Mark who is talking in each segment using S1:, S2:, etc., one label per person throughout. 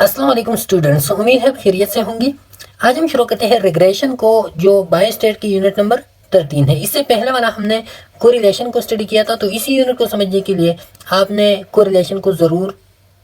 S1: अस्सलाम वालेकुम स्टूडेंट्स, उम्मीद है खैरियत से होंगी। आज हम शुरू करते हैं रिग्रेशन को, जो बायोस्टेट की यूनिट नंबर 13 है। इससे पहले वाला हमने कोरिलेशन को स्टडी किया था, तो इसी यूनिट को समझने के लिए आपने कोरिलेशन को ज़रूर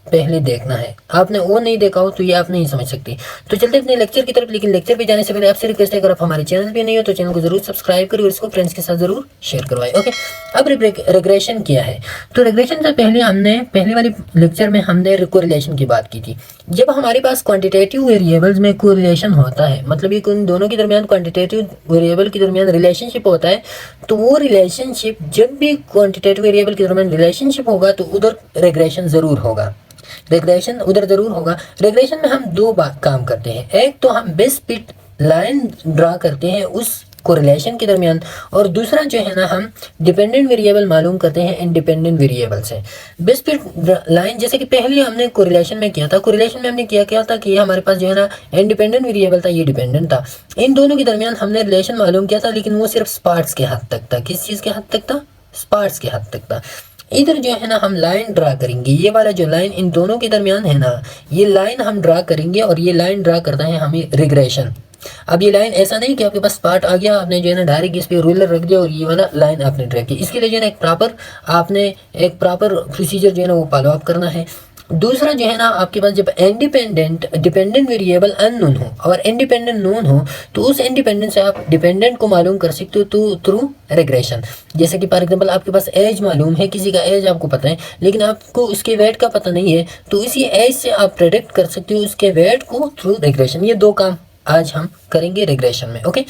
S1: पहले देखना है। आपने वो नहीं देखा हो तो ये आप नहीं समझ सकती। तो चलते अपने लेक्चर की तरफ, लेकिन लेक्चर पे जाने से पहले आपसे रिक्वेस्ट है, अगर आप हमारे चैनल पे नहीं हो तो चैनल को जरूर सब्सक्राइब करें और इसको फ्रेंड्स के साथ जरूर शेयर करवाएं। ओके, अब रिग्रेशन क्या है। तो रिग्रेशन से पहले हमने पहले वाले लेक्चर में हमने कोरिलेशन की बात की थी। जब हमारे पास क्वांटिटेटिव वेरिएबल्स में कोरिलेशन होता है, मतलब ये उन दोनों के दरमियान क्वांटिटेटिव वेरिएबल के दरमियान रिलेशनशिप होता है, तो वो रिलेशनशिप जब भी क्वांटिटेटिव वेरिएबल के दरमियान रिलेशनशिप होगा तो उधर रिग्रेशन ज़रूर होगा। रिग्रेशन उधर जरूर होगा। रिग्रेशन में हम दो बात काम करते हैं। एक तो हम बेस्ट फिट लाइन ड्रा करते हैं उस कोरिलेशन के दरमियान, और दूसरा जो है ना, हम डिपेंडेंट वेरिएबल मालूम करते हैं इंडिपेंडेंट वेरिएबल से। बेस्ट फिट लाइन जैसे कि पहले हमने कोरिलेशन में किया था। कोरिलेशन में हमने क्या था कि हमारे पास जो है ना इंडिपेंडेंट वेरिएबल था, ये डिपेंडेंट था। इन दोनों के दरमियान हमने रिलेशन मालूम किया था, लेकिन वो सिर्फ स्पार्ट्स के हद तक था। किस चीज़ के हद तक था? स्पार्ट्स के हद तक था। इधर जो है ना हम लाइन ड्रा करेंगे, ये वाला जो लाइन इन दोनों के दरमियान है ना, ये लाइन हम ड्रा करेंगे, और ये लाइन ड्रा करता है हमें रिग्रेशन। अब ये लाइन ऐसा नहीं कि आपके पास पार्ट आ गया, आपने जो है ना डायरेक्ट इस पे रूलर रख दिया और ये वाला लाइन आपने ड्रा किया। इसके लिए जो है ना आपने एक प्रॉपर प्रोसीजर जो है ना वो फॉलो अप करना है। दूसरा जो है ना, आपके पास जब डिपेंडेंट वेरिएबल अननोन हो और इंडिपेंडेंट नोन हो, तो उस इंडिपेंडेंट से आप डिपेंडेंट को मालूम कर सकते हो तो थ्रू रिग्रेशन। जैसे कि फॉर एग्जांपल आपके पास एज मालूम है, किसी का एज आपको पता है लेकिन आपको उसके वेट का पता नहीं है, तो इसी एज से आप प्रेडिक्ट कर सकते हो उसके वेट को थ्रू रिग्रेशन। ये दो काम आज हम करेंगे रिग्रेशन में। ओके,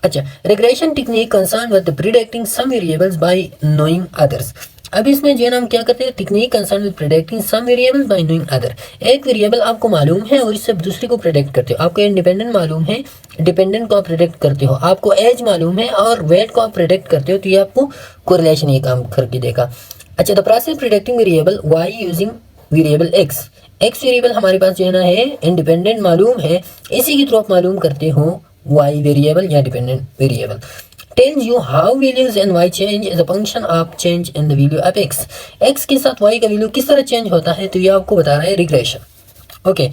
S1: अच्छा, regression technique concern with predicting some variables by knowing others. अब इसमें जो है ना हम क्या करते हैं, technique concern with predicting some variables by knowing other. एक वेरिएबल आपको मालूम है और इससे दूसरे को प्रेडिक्ट करते हो। आपको इंडिपेंडेंट मालूम है, डिपेंडेंट को आप प्रेडिक्ट करते हो। आपको एज मालूम है और वेट को आप प्रेडिक्ट करते हो, तो ये आपको कोरिलेशन ये काम करके देगा। अच्छा, the process predicting variable Y using variable X. X variable हमारे पास जो है ना है इंडिपेंडेंट मालूम है, इसी के थ्रू आप मालूम करते हो वाई वेरिएबल या dependent variable. tells you how values and y change as a function of change in the value of x। x के साथ y का वैल्यू किस तरह चेंज होता है, तो ये आपको बता रहा है रिग्रेशन। ओके,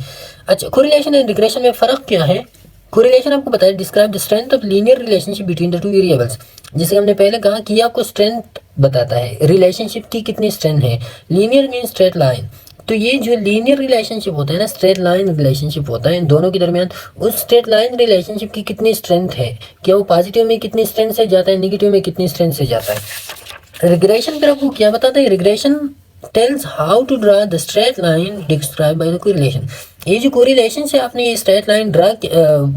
S1: अच्छा, कोरिलेशन एंड रिग्रेशन में फ़र्क क्या है। कोरिलेशन आपको बताया describe the strength of linear relationship between the two variables. जैसे हमने पहले कहा कि ये आपको स्ट्रेंथ बताता है, रिलेशनशिप की कितनी स्ट्रेंथ है। लीनियर मीन स्ट्रेट लाइन, तो ये जो लीनियर रिलेशनशिप होता है ना, स्ट्रेट लाइन रिलेशनशिप होता है इन दोनों के दरमियान, उस स्ट्रेट लाइन रिलेशनशिप की कितनी स्ट्रेंथ है, क्या वो पॉजिटिव में कितनी स्ट्रेंथ से जाता है, नेगेटिव में कितनी स्ट्रेंथ से जाता है। रिग्रेशन फिर आपको क्या बताता है, regression tells how to draw the straight line describe by the correlation. ये जो कोरिलेशन से आपने ये स्ट्रेट लाइन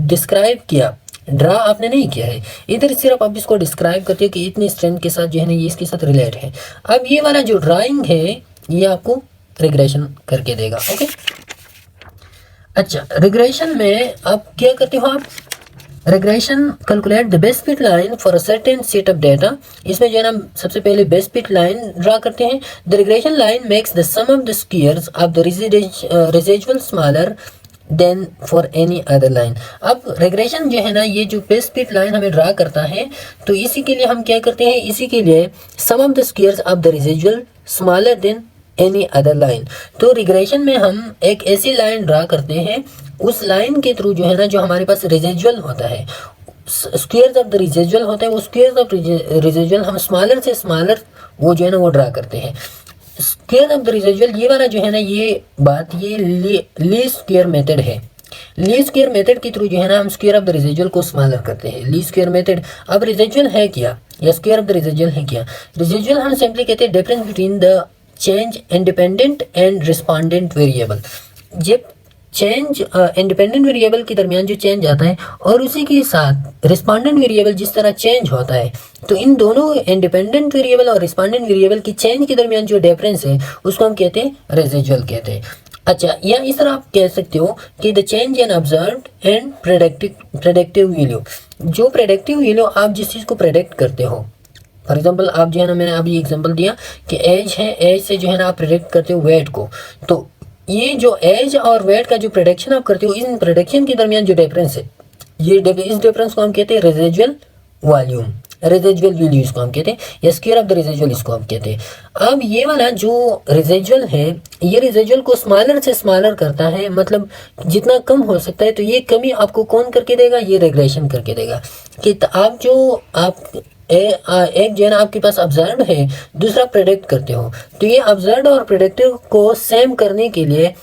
S1: डिस्क्राइब किया, ड्रा आपने नहीं किया है, इधर सिर्फ आप इसको डिस्क्राइब करते हो कि इतनी स्ट्रेंथ के साथ जो है ना ये इसके साथ रिलेट है। अब ये वाला जो ड्राइंग है ये आपको रिग्रेशन करके देगा। ओके, अच्छा, रिग्रेशन में आप क्या करते हो, आप regression calculate the best fit line for a certain set of data. इसमें जो है ना सबसे पहले बेस्ट फिट लाइन ड्रा करते हैं। The regression line makes the sum of the squares of the residual smaller than for any other line. अब regression जो है ना, ये जो बेस्ट फिट लाइन हमें ड्रा करता है, तो इसी के लिए हम क्या करते हैं, इसी के लिए sum of the squares of the residual smaller than any other line. तो रिग्रेशन में हम एक ऐसी लाइन ड्रा करते हैं, उस लाइन के थ्रू जो है ना, जो हमारे पास रेसिडुअल होता है, स्क्वायर्स ऑफ द रेसिडुअल होता है, वो स्क्वायर्स ऑफ रेसिडुअल हम स्मॉलर से स्मॉलर वो जो है ना वो ड्रा करते हैं। स्क्वायर ऑफ द रेसिडुअल ये वाला जो है ना, ये बात ये लीस्ट स्क्वायर मेथड है। लीस्ट स्क्वायर मेथड के थ्रू जो है ना हम स्क्वायर ऑफ द रेसिडुअल को स्मॉलर करते हैं। Least square method. अब रेसिडुअल है क्या, या स्क्वायर ऑफ द रेसिडुअल है क्या। रेसिडुअल हम सिंपली कहते हैं difference between the change independent and respondent variable. जब चेंज इंडिपेंडेंट वेरिएबल के दरमियान जो चेंज आता है और उसी के साथ रिस्पॉन्डेंट वेरिएबल जिस तरह चेंज होता है, तो इन दोनों इंडिपेंडेंट वेरिएबल और रिस्पॉन्डेंट वेरिएबल की चेंज के दरमियान जो डिफरेंस है उसको हम कहते हैं रेसिडुअल कहते हैं। अच्छा, या इस तरह आप कह सकते हो कि the change in observed and predictive value. जो प्रेडिक्टिव वैल्यू आप जिस चीज़ को प्रेडिक्ट करते हो, फॉर एग्जाम्पल आप जो है ना, मैंने अभी एग्जाम्पल दिया कि एज है, एज से जो है ना आप प्रेडिक्ट करते हो वेट को, तो ये जो एज और वेट का जो प्रेडिक्शन आप करते हो, इन प्रेडिक्शन के दरमियान जो डिफरेंस है, ये इस डिफरेंस को हम कहते हैं रेसिडुअल वॉल्यूम। रेजिजुअल वैल्यू इसको हम कहते हैं, या स्क्वायर ऑफ द रेजिजुअल इसको हम कहते हैं। अब ये वाला जो रेजिजुअल है, ये रेजिजुअल को स्मॉलर से स्मॉलर करता है, मतलब जितना कम हो सकता है। तो ये कमी आपको कौन करके देगा, ये रिग्रेशन करके देगा। कि आप जो एक जो है ना आपके पास ऑब्जर्व है, दूसरा प्रेडिक्ट करते हो, तो ये ऑब्जर्व और प्रेडिक्टिव को सेम करने के लिए,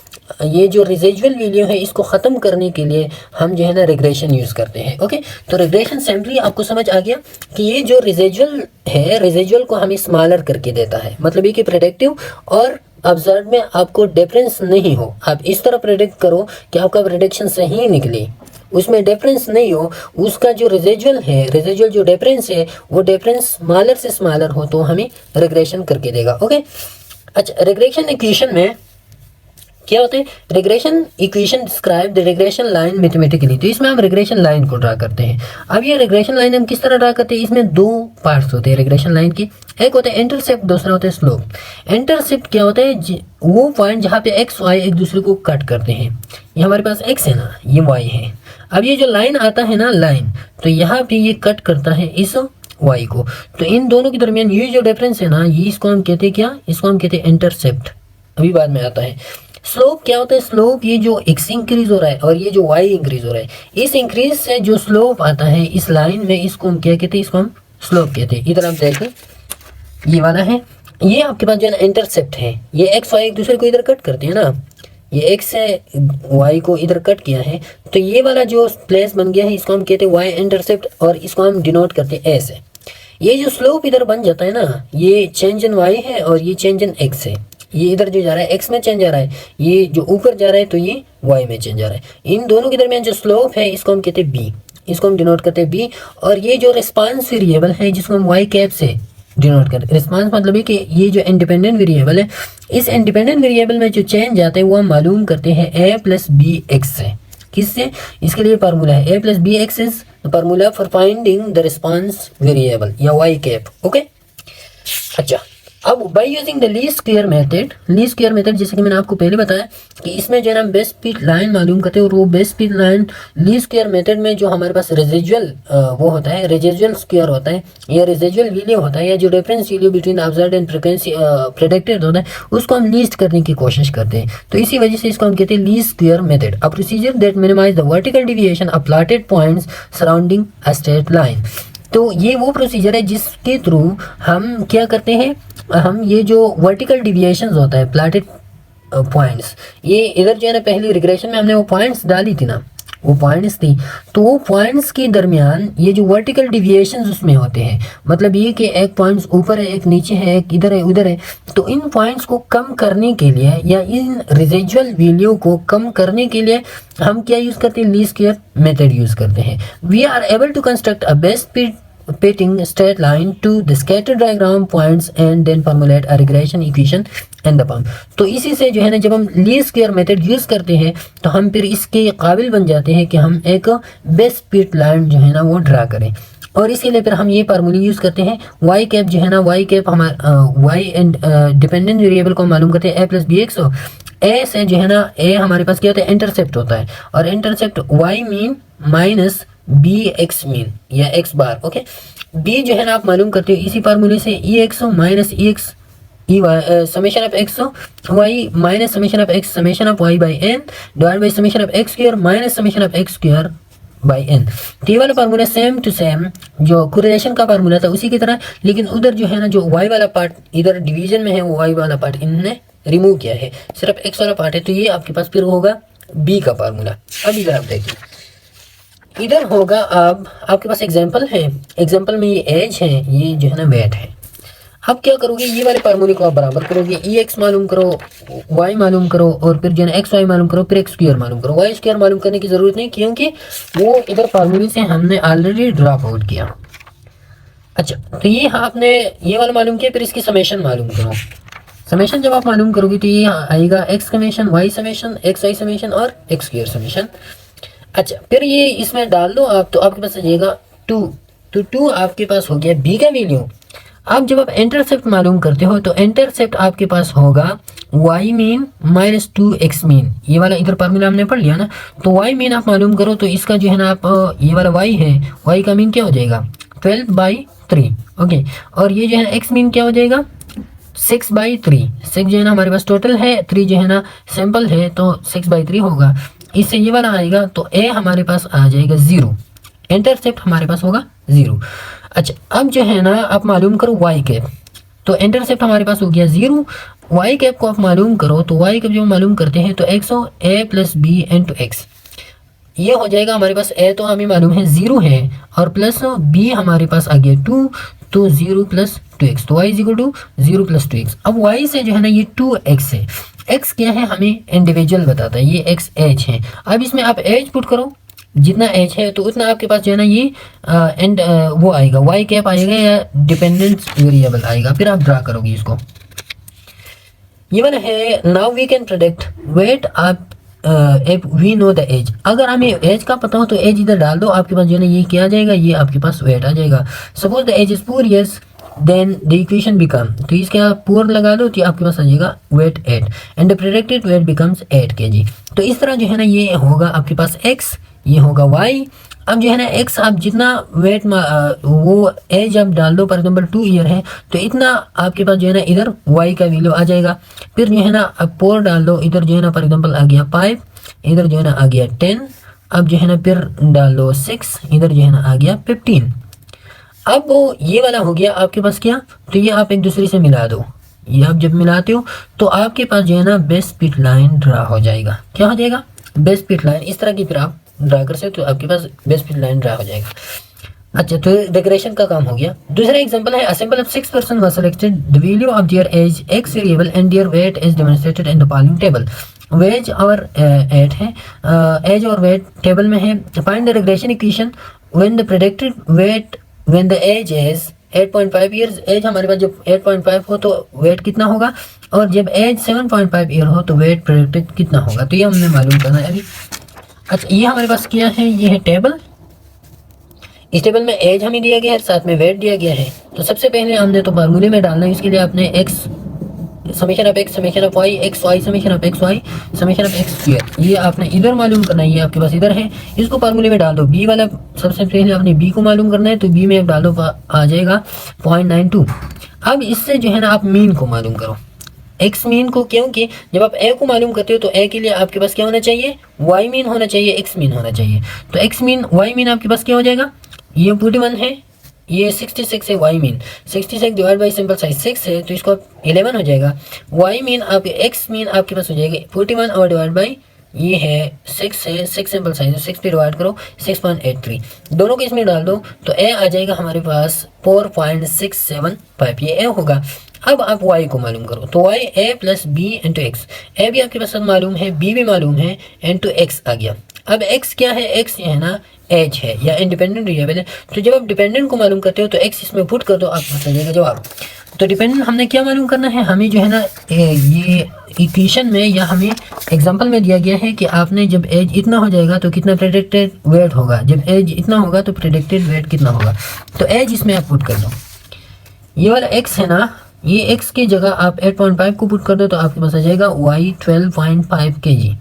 S1: ये जो रेजिजुअल वैल्यू है इसको ख़त्म करने के लिए हम जो है ना रिग्रेशन यूज़ करते हैं। ओके, तो रिग्रेशन सिंपली आपको समझ आ गया कि ये जो रेजिजुअल है, रेजिजुअल को हमें स्मॉलर करके देता है, मतलब ये कि प्रेडिक्टिव और ऑब्जर्व में आपको डिफरेंस नहीं हो। आप इस तरह प्रेडिक्ट करो कि आपका प्रेडिक्शन सही निकले, उसमें डिफरेंस नहीं हो, उसका जो रेजिजुअल है, रेजिजुअल जो डिफरेंस है वो डिफरेंस स्मॉलर से स्मॉलर हो, तो हमें रिग्रेशन करके देगा। ओके, अच्छा, रिग्रेशन इक्वेशन में क्या होते हैं, regression equation describe the regression line mathematically. तो इसमें हम रिग्रेशन लाइन को ड्रा करते हैं। अब ये रिग्रेशन लाइन हम किस तरह ड्रा करते हैं, इसमें दो पार्ट्स होते हैं रिग्रेशन लाइन की। एक होता है इंटरसेप्ट, दूसरा होता है स्लोप। इंटरसेप्ट क्या होता है, वो पॉइंट जहाँ पे एक्स वाई एक दूसरे को कट करते हैं। ये हमारे पास एक्स है ना, ये वाई है। अब ये जो लाइन आता है ना, लाइन, तो यहाँ पे ये कट करता है इस वाई को। तो इन दोनों के दरमियान ये जो डिफरेंस है ना, ये इसको हम कहते हैं क्या, इसको हम कहते हैं इंटरसेप्ट। अभी बाद में आता है। स्लोप क्या होता है, स्लोप ये जो एक्स इंक्रीज हो रहा है और ये जो वाई इंक्रीज हो रहा है, इस इंक्रीज से जो स्लोप आता है इस लाइन में, इसको हम क्या कहते हैं, इसको हम स्लोप कहते हैं। इधर आप देखें, ये वाला है, ये आपके पास जो है ना इंटरसेप्ट है, ये एक्स वाई एक दूसरे को इधर कट करते हैं ना, ये एक्स से वाई को इधर कट किया है, तो ये वाला जो प्लेस बन गया है इसको हम कहते हैं वाई इंटरसेप्ट, और इसको हम डिनोट करते हैं ऐसे। ये जो स्लोप इधर बन जाता है ना, ये चेंज इन वाई है और ये चेंज इन एक्स है। ये इधर जो जा रहा है एक्स में चेंज आ रहा है, ये जो ऊपर जा रहा है तो ये वाई में चेंज आ रहा है। इन दोनों के दरमियान जो स्लोप है इसको हम कहते हैं बी, इसको हम डिनोट करते हैं बी। और ये जो रिस्पांस वेरिएबल है जिसको हम वाई कैप से डिनोट करते हैं। रिस्पांस मतलब है कि ये जो इंडिपेंडेंट वेरिएबल है, इस इंडिपेंडेंट वेरिएबल में जो चेंज आता है वो हम मालूम करते हैं ए प्लस बी एक्स से। किससे, इसके लिए फार्मूला है a plus b x is formula for finding the response variable या वाई कैप। ओके, अच्छा, अब by using the least square method, least square method जैसे कि मैंने आपको पहले बताया कि इसमें जो है ना बेस्ट फिट लाइन मालूम करते हैं, और वो best fit line least square method में जो हमारे पास रेजिजुअल वो होता है, रेजिजुअल स्क्वायर होता है या रेजिजुअल वैल्यू होता है, या जो difference value between observed and frequency predicted होता है, उसको हम लीस्ट करने की कोशिश करते हैं। तो इसी वजह से इसको हम कहते हैं least square method, a procedure that minimize the vertical deviation of plotted points surrounding a straight line. तो ये वो प्रोसीजर है जिसके थ्रू हम क्या करते हैं, हम ये जो वर्टिकल डिविएशंस होता है प्लॉटेड पॉइंट्स, ये इधर जो है ना पहली रिग्रेशन में हमने वो पॉइंट्स डाली थी ना, वो पॉइंट्स थी, तो वो पॉइंट्स के दरमियान ये जो वर्टिकल डिविएशंस उसमें होते हैं, मतलब ये कि एक पॉइंट्स ऊपर है, एक नीचे है, एक इधर है, उधर है। तो इन पॉइंट्स को कम करने के लिए या इन रेजिजुअल वैल्यू को कम करने के लिए हम क्या यूज़ करते हैं, लीस्ट स्क्वायर मेथड यूज़ करते हैं। We are able to construct a best fitting straight line to the scatter diagram points and then formulate a regression equation and the pump। तो इसी से जो है ना जब हम लीस्ट स्क्वायर मेथड यूज़ करते हैं तो हम फिर इसके काबिल बन जाते हैं कि हम एक बेस्ट फिट लाइन जो है ना वो ड्रा करें। और इसीलिए फिर हम ये फार्मूला यूज़ करते हैं, वाई कैप जो है ना, वाई कैप हमारा वाई एंड डिपेंडेंट वेरिएबल को मालूम करते हैं ए प्लस बी एक्स। ए से जो है ना, ए हमारे पास क्या होता है, इंटरसेप्ट होता है, और intercept Y mean minus B X mean या एक्स बार। ओके, बी जो है ना आप मालूम करते हो इसी फार्मूले से, e x minus e x e y summation of x y minus summation of x summation of y by n divide by summation of x square minus summation of x square by n. तो ये वाला formula same to same जो correlation का formula था उसी की तरह, लेकिन उधर जो है ना जो वाई वाला पार्ट इधर डिवीजन में है, वो वाई वाला पार्ट इन्होंने रिमूव किया है, सिर्फ एक्स वाला पार्ट है। तो ये आपके पास फिर होगा बी का फार्मूला। अब इधर आप देखिए, इधर होगा अब आपके पास एग्जाम्पल है, एग्जाम्पल में ये एज है, ये जो है ना वेट है। अब क्या करोगे, ये वाले फार्मूले को आप बराबर करोगे, ई एक्स मालूम करो, वाई मालूम करो, और फिर जो है ना एक्स वाई मालूम करो, फिर एक्स स्क्वायर मालूम करो। वाई स्क्वायर मालूम करने की ज़रूरत नहीं, क्योंकि वो इधर फार्मूले से हमने ऑलरेडी ड्रॉप आउट किया। अच्छा, तो ये आपने ये वाला मालूम किया, फिर इसकी समेशन मालूम करो। समेशन जब आप मालूम करोगे तो ये आएगा X summation, Y summation, X Y summation और एक्स स्क्वायर समेशन। अच्छा, फिर ये इसमें डाल दो आप, तो आपके पास आ जाएगा 2। तो 2 आपके पास हो गया बी का वैल्यू। अब जब आप इंटरसेप्ट मालूम करते हो तो इंटरसेप्ट आपके पास होगा y mean minus 2x mean. ये वाला इधर फार्मूला हमने पढ़ लिया ना, तो y मीन आप मालूम करो, तो इसका जो है ना आप ये वाला y है, y का मीन क्या हो जाएगा 12/13 3। ओके, और ये जो है एक्स मीन क्या हो जाएगा 6/3। 6 जो है ना हमारे पास टोटल है, 3 जो है ना सैंपल है, तो 6/3 होगा। इससे ये वाला आएगा तो ए हमारे पास आ जाएगा 0, इंटरसेप्ट हमारे पास होगा 0। अच्छा, अब जो है ना आप मालूम करो वाई कैप, तो इंटरसेप्ट हमारे पास हो गया 0। वाई कैप को आप मालूम करो, तो वाई कैप जो मालूम करते हैं तो एक्स हो ए प्लस बी इंटू एक्स, ये हो जाएगा हमारे पास। ए तो हमें मालूम है 0 है, और प्लस बी हमारे पास आ गया 2, तो 0 प्लस 2x, तो y is equal to 0 plus 2x। अब y से जो है ना ये 2x है, x क्या है हमें इंडिविजुअल बताता है, ये x एज है। अब इसमें आप एज पुट करो, जितना एज है तो उतना आपके पास जो है ना ये वो आएगा y कैप आएगा या डिपेंडेंट वेरिएबल आएगा, फिर आप ड्रा करोगे इसको। ये वाला है now we can predict weight आप if we know the age. अगर हमें एज का पता हो तो एज इधर डाल दो, आपके पास जो है ना ये क्या आ जाएगा, ये आपके पास वेट आ जाएगा। Suppose the age is 4 years, then the equation become, तो इसके आप 4 लगा दो तो आपके पास आ जाएगा weight 8 and the predicted weight becomes 8 kg। तो इस तरह जो है ना ये होगा आपके पास x, ये होगा y। अब जो है ना x आप जितना वेट वो एज आप डाल दो, फॉर एग्जाम्पल 2 year है तो इतना आपके पास जो है ना इधर y का वैल्यू आ जाएगा। फिर जो है ना अब 4 डाल दो, इधर जो है ना फॉर एग्जाम्पल आ गया 5, इधर जो है ना आ गया 10, अब जो है ना फिर डाल दो 6, इधर जो है ना आ गया 15। अब वो ये वाला हो गया आपके पास क्या, तो ये आप एक दूसरे से मिला दो, ये आप जब मिलाते हो तो आपके पास जो है ना बेस्ट फिट लाइन ड्रा हो जाएगा। क्या हो जाएगा, बेस्ट फिट लाइन। इस तरह की फिर आप ड्रा कर सकते हो, आपके पास बेस्ट फिट लाइन ड्रा हो जाएगा। अच्छा, तो डेकोरेशन का काम हो गया। दूसरा एग्जांपल है a sample of 6 person was selected, the value of their age x variable and their weight is demonstrated in the following table. वेज और एट है, एज और वेट टेबल में है। Find the regression equation when the predicted weight when the age is 8.5 years। Age हमारे पास जब 8.5 हो तो वेट कितना होगा, और जब एज 7.5 year हो तो वेट प्रेडिक्टेड कितना होगा, तो ये हमने मालूम करना है अभी। अच्छा, ये हमारे पास क्या है, ये है टेबल। इस टेबल में एज हमें दिया गया है, साथ में वेट दिया गया है। तो सबसे पहले हमने तो फार्मूले में डालना है, इसके लिए आपने x summation of x summation of y, x y summation of x y summation of x square, ये आपने इधर मालूम करना है, ये आपके पास इधर है। इसको फार्मूले में डाल दो। b वाला सबसे पहले आपने b को मालूम करना है, तो b में आप डाल दो, आ जाएगा 0.92। अब इससे जो है ना आप मीन को मालूम करो, एक्स मीन को, क्योंकि जब आप ए को मालूम करते हो तो ए के लिए आपके पास क्या होना चाहिए, वाई मीन होना चाहिए, एक्स मीन होना चाहिए। तो एक्स मीन वाई मीन आपके पास क्या हो जाएगा, ये 41 है, ये 66 है, Y mean 66 divide by simple size 6 है, तो इसको 11 हो जाएगा। वाई मीन आप एक्स मीन आपके पास हो जाएगा 41 और डिवाइड बाई ये है 6 है, 6 सिंपल साइज 6 पे डिवाइड करो 6.83, दोनों को इसमें डाल दो तो ए आ जाएगा हमारे पास 4.675, ये ए होगा। अब आप y को मालूम करो, तो y a plus b into x, a भी आपके पास मालूम है, b भी मालूम है, इंटू एक्स आ गया। अब x क्या है, x ये है ना एज है या इंडिपेंडेंट वेरिएबल है। तो जब आप डिपेंडेंट को मालूम करते हो तो x इसमें पुट कर दो, आपको बता जाएगा जवाब। तो डिपेंडेंट हमने क्या मालूम करना है, हमें जो है ना ये इक्वेशन में या हमें एग्जांपल में दिया गया है कि आपने जब एज इतना हो जाएगा तो कितना प्रेडिक्टेड वेट होगा, जब एज इतना होगा तो प्रेडिक्टेड वेट कितना होगा। तो एज इसमें आप पुट कर दो, ये वाला x है ना, ये x की जगह आप 8.5 को पुट कर दो तो आपके पास आ जाएगा y 12.5 kg।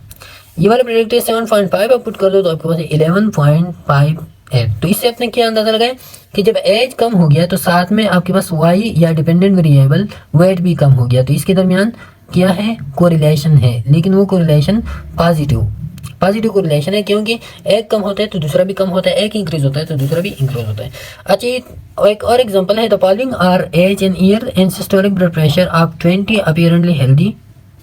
S1: ये वाला प्रेडिक्टेड 7.5 आप पुट कर दो तो आपके पास 11.58। तो इससे आपने क्या अंदाजा लगाया कि जब एज कम हो गया तो साथ में आपके पास y या डिपेंडेंट वेरिएबल वेट भी कम हो गया, तो इसके दरमियान क्या है, कोरिलेशन है, लेकिन वो कोरिलेशन पॉजिटिव कोरिलेशन है, क्योंकि एक कम होता है तो दूसरा भी कम होता है, एक इंक्रीज होता है तो दूसरा भी इंक्रीज होता है। अच्छा, एक और एग्जांपल है, the following are age and year and systolic blood pressure of 20 apparently healthy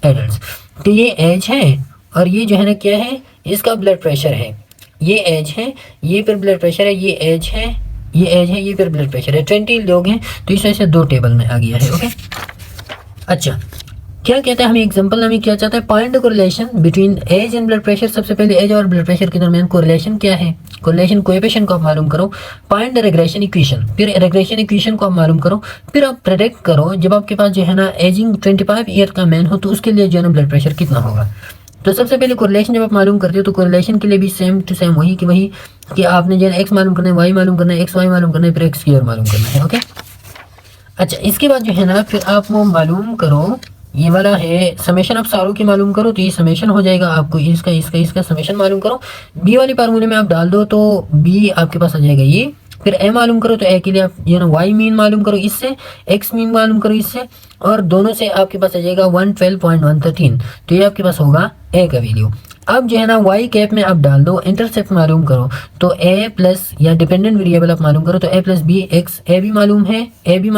S1: adults. तो ये एज है और ये जो है ना क्या है, इसका ब्लड प्रेशर है, ये एज है, ये फिर ब्लड प्रेशर है, ये एज है, ये एज है, ये फिर ब्लड प्रेशर है। 20 लोग हैं तो इस वजह से 2 टेबल में आ गया है। ओके, अच्छा क्या कहता है हमें एग्जांपल, हमें क्या चाहता है, find the correlation between age and blood pressure. सबसे पहले एज और ब्लड प्रेशर के दरमियान कोरिलेशन क्या है, कोरिलेशन कोएफिशिएंट को आप मालूम करो। फाइंड द रिग्रेशन इक्वेशन, फिर रिग्रेशन इक्वेशन को आप मालूम करो, फिर आप प्रेडिक्ट करो जब आपके पास जो है ना एजिंग 25 ईयर का मैन हो तो उसके लिए जो है ना ब्लड प्रेशर कितना होगा। तो सबसे पहले कोरिलेशन जब आप मालूम करते हो तो कोरिलेशन के लिए भी सेम टू सेम वही कि आपने जो है एक्स मालूम करना है, वाई मालूम करना है, एक्स वाई मालूम करना है, फिर एक्स स्क्वायर मालूम करना है। ओके, अच्छा इसके बाद जो है ना फिर आप वो मालूम करो, ये वाला है समेशन ऑफ सारों की मालूम करो, तो ये समेशन हो जाएगा आपको इसका समेशन मालूम करो। बी वाली फार्मूले में आप डाल दो तो बी आपके पास आ जाएगा ये फिर ए मालूम करो तो ए के लिए आप वाई मीन मालूम करो इससे, एक्स मीन मालूम करो इससे, और दोनों से आपके पास आ जाएगा 112.113। तो ये आपके पास होगा ए का वैल्यू। अब जो है ना वाई कैप में आप डाल दो, इंटरसेप्ट मालूम करो तो ए प्लस या डिपेंडेंट वेरिएबल आप मालूम करो तो ए प्लस बी एक्स, ए भी मालूम है और बी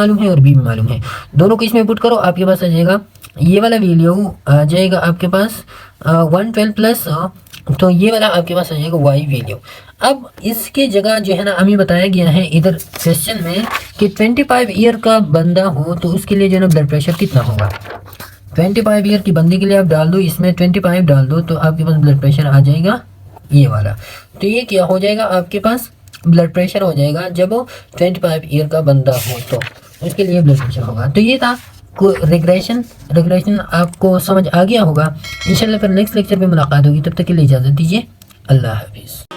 S1: भी मालूम है, दोनों को इसमें पुट करो, आपके पास आ जाएगा ये वाला वैल्यू आ जाएगा आपके पास 112 प्लस, तो ये वाला आपके पास आ जाएगा वाई वैल्यू। अब इसके जगह जो है ना हमें बताया गया है इधर क्वेश्चन में कि 25 ईयर का बंदा हो तो उसके लिए जो है ना ब्लड प्रेशर कितना होगा। 25 ईयर की बंदी के लिए आप डाल दो इसमें 25 डाल दो तो आपके पास ब्लड प्रेशर आ जाएगा ये वाला। तो ये क्या हो जाएगा आपके पास ब्लड प्रेशर हो जाएगा जब 25 ईयर का बंदा हो तो उसके लिए ब्लड प्रेशर होगा। तो ये था रिग्रेशन आपको समझ आ गया होगा। इंशाल्लाह फिर नेक्स्ट लेक्चर में मुलाकात होगी, तब तक के लिए इजाज़त दीजिए। अल्लाह हाफिज़।